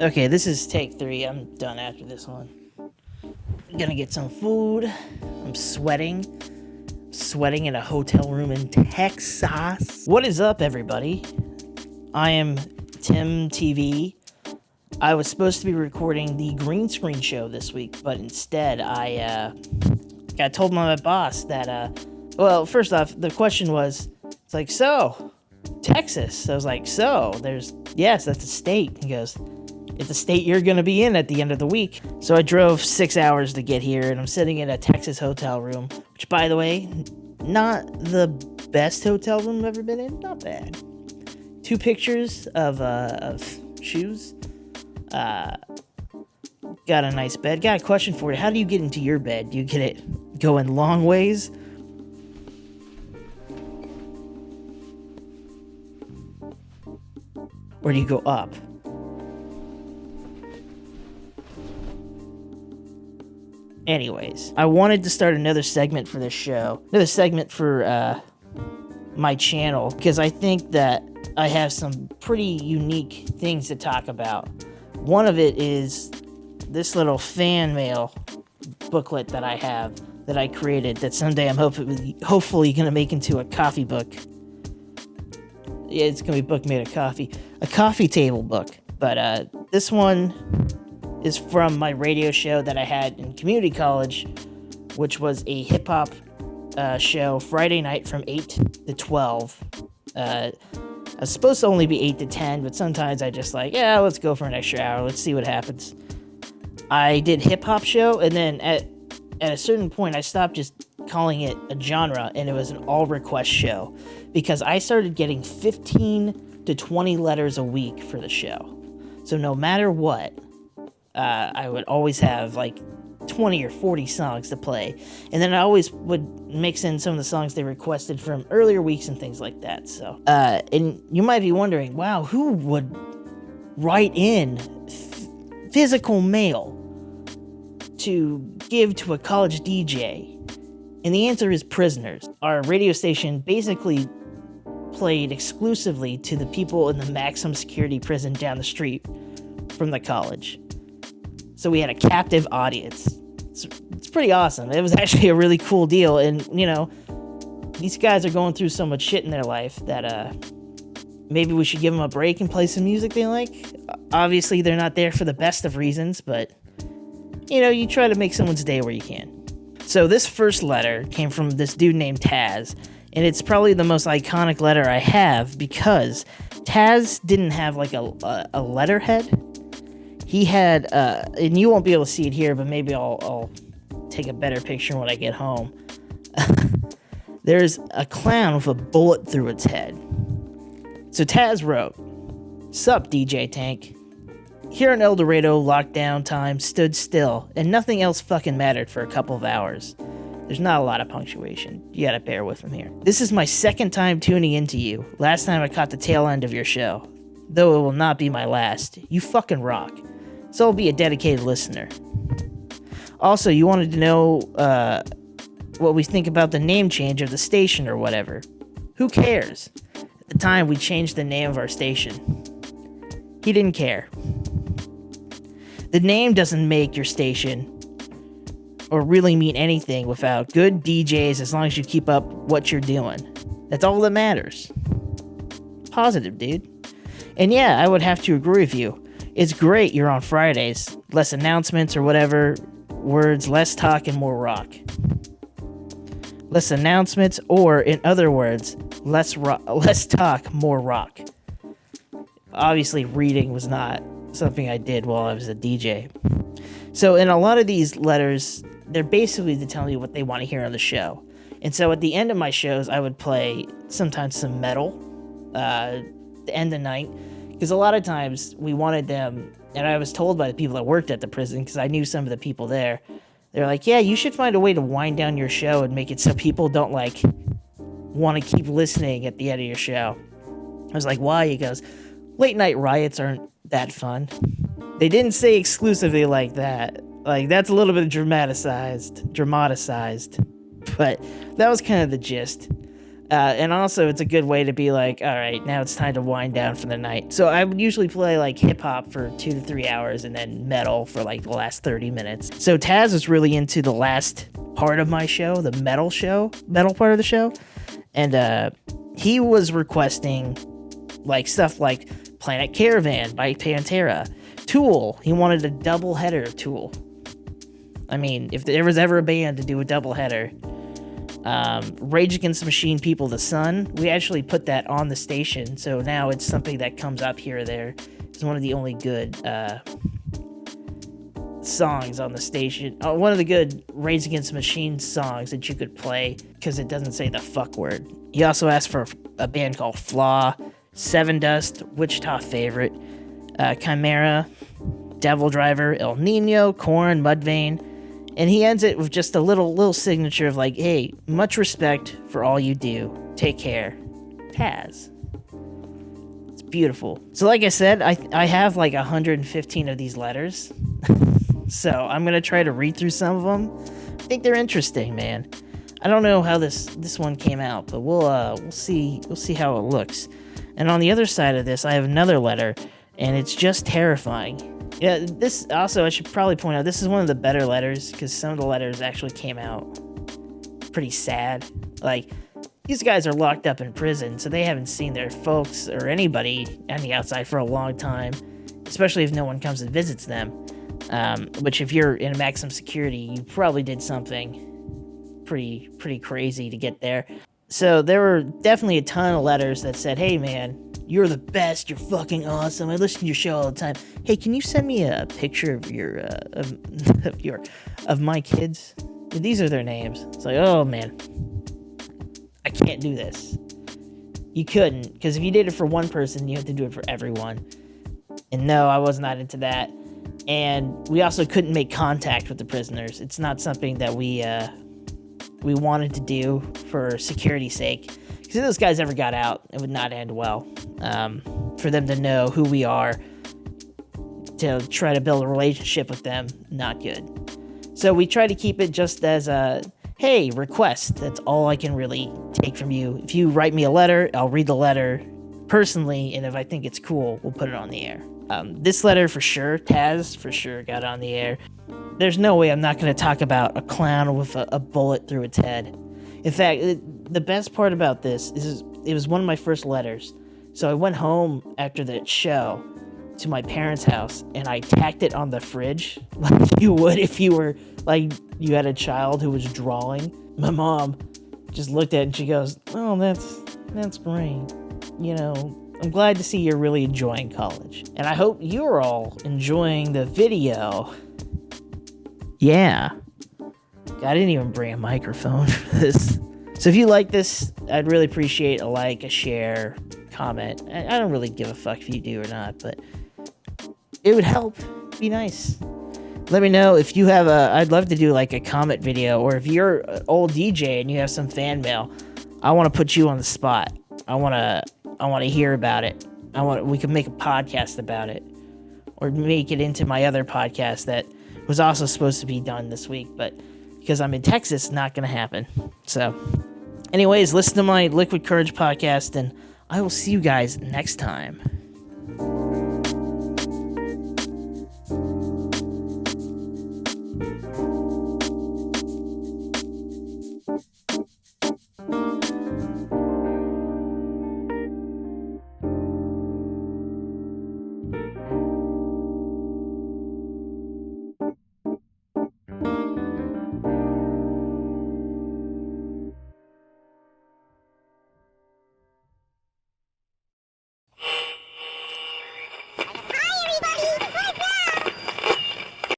Okay, this is take 3. I'm done after this one. Gonna get some food. I'm sweating. Sweating in a hotel room in Texas. What is up, everybody? I am Tim TV. I was supposed to be recording the green screen show this week, but instead I got told by my boss that, well, first off, the question was, it's like, so, Texas. I was like, so, yes, that's a state. He goes, it's a state you're going to be in at the end of the week. So I drove 6 hours to get here, and I'm sitting in a Texas hotel room, which, by the way, not the best hotel room I've ever been in. Not bad. 2 pictures of shoes. Got a nice bed. Got a question for you. How do you get into your bed? Do you get it going long ways? Or do you go up? Anyways, I wanted to start another segment for this show. Another segment for my channel, because I think that I have some pretty unique things to talk about. One of it is this little fan mail booklet that I have, that I created, that someday I'm hopefully going to make into a coffee book. Yeah, it's going to be a book made of coffee. A coffee table book. But this one is from my radio show that I had in community college, which was a hip-hop show Friday night from 8 to 12. I was supposed to only be 8 to 10, but sometimes I just like, yeah, let's go for an extra hour. Let's see what happens. I did hip-hop show, and then at a certain point, I stopped just calling it a genre, and it was an all-request show, because I started getting 15 to 20 letters a week for the show. So no matter what, I would always have like 20 or 40 songs to play. And then I always would mix in some of the songs they requested from earlier weeks and things like that. So, and you might be wondering, wow, who would write in physical mail to give to a college DJ? And the answer is prisoners. Our radio station basically played exclusively to the people in the maximum security prison down the street from the college. So we had a captive audience. It's pretty awesome. It was actually a really cool deal. And, you know, these guys are going through so much shit in their life that maybe we should give them a break and play some music they like. Obviously, they're not there for the best of reasons, but, you know, you try to make someone's day where you can. So this first letter came from this dude named Taz, and it's probably the most iconic letter I have, because Taz didn't have like a letterhead. He had, and you won't be able to see it here, but maybe I'll take a better picture when I get home. There's a clown with a bullet through its head. So Taz wrote, "Sup, DJ Tank. Here in El Dorado, lockdown time stood still, and nothing else fucking mattered for a couple of hours. There's not a lot of punctuation. You gotta bear with him here. This is my second time tuning into you. Last time I caught the tail end of your show. Though it will not be my last. You fucking rock. So I'll be a dedicated listener. Also, you wanted to know what we think about the name change of the station or whatever. Who cares? At the time, we changed the name of our station. He didn't care. The name doesn't make your station or really mean anything without good DJs, as long as you keep up what you're doing. That's all that matters. Positive, dude. And yeah, I would have to agree with you. It's great you're on Fridays. Less announcements or whatever words, less talk and more rock. Less announcements, or in other words, less talk, more rock." Obviously, reading was not something I did while I was a DJ. So in a lot of these letters, they're basically to tell me what they want to hear on the show. And so at the end of my shows, I would play sometimes some metal to end the night. Because a lot of times we wanted them, and I was told by the people that worked at the prison, because I knew some of the people there, they're like, yeah, you should find a way to wind down your show and make it so people don't, like, want to keep listening at the end of your show. I was like, why? He goes, late night riots aren't that fun. They didn't say exclusively like that. Like, that's a little bit dramatized. But that was kind of the gist. And also, it's a good way to be like, all right, now it's time to wind down for the night. So I would usually play like hip hop for 2 to 3 hours and then metal for like the last 30 minutes. So Taz was really into the last part of my show, the metal part of the show. And he was requesting like stuff like Planet Caravan by Pantera, Tool. He wanted a double header of Tool. I mean, if there was ever a band to do a double header, Rage Against the Machine, People of the Sun, we actually put that on the station, so now it's something that comes up here or there. It's one of the only good songs on the station. One of the good Rage Against the Machine songs that you could play, because it doesn't say the fuck word. He also asked for a band called Flaw, Seven Dust, Wichita Favorite, Chimera, Devil Driver, El Nino, Korn, Mudvayne. And he ends it with just a little signature of like, hey, much respect for all you do. Take care. Taz. It's beautiful. So like I said, I have like 115 of these letters. So I'm going to try to read through some of them. I think they're interesting, man. I don't know how this one came out, but we'll see how it looks. And on the other side of this, I have another letter, and it's just terrifying. Yeah, this also, I should probably point out, this is one of the better letters, because some of the letters actually came out pretty sad. Like, these guys are locked up in prison, so they haven't seen their folks or anybody on the outside for a long time, especially if no one comes and visits them. Which, if you're in maximum security, you probably did something pretty crazy to get there. So there were definitely a ton of letters that said, hey man, you're the best, you're fucking awesome, I listen to your show all the time. Hey, can you send me a picture of your of my kids? These are their names. It's like, oh man, I can't do this. You couldn't, because if you did it for one person, you have to do it for everyone. And no, I was not into that. And we also couldn't make contact with the prisoners. It's not something that we wanted to do for security's sake. Because if those guys ever got out, it would not end well. For them to know who we are, to try to build a relationship with them, not good. So we try to keep it just as a, hey, request. That's all I can really take from you. If you write me a letter, I'll read the letter personally, and if I think it's cool, we'll put it on the air. This letter for sure, Taz for sure got on the air. There's no way I'm not going to talk about a clown with a bullet through its head. In fact, the best part about this is it was one of my first letters. So I went home after the show to my parents' house, and I tacked it on the fridge like you would if you were, like, you had a child who was drawing. My mom just looked at it and she goes, oh, that's great. You know, I'm glad to see you're really enjoying college. And I hope you're all enjoying the video. Yeah. I didn't even bring a microphone for this. So if you like this, I'd really appreciate a like, a share, comment. I don't really give a fuck if you do or not, but it would help. Be nice. Let me know if you have I'd love to do like a comment video, or if you're an old DJ and you have some fan mail, I want to put you on the spot. I want to hear about it. We can make a podcast about it, or make it into my other podcast that was also supposed to be done this week, but because I'm in Texas, it's not going to happen. So, anyways, listen to my Liquid Courage podcast, and I will see you guys next time.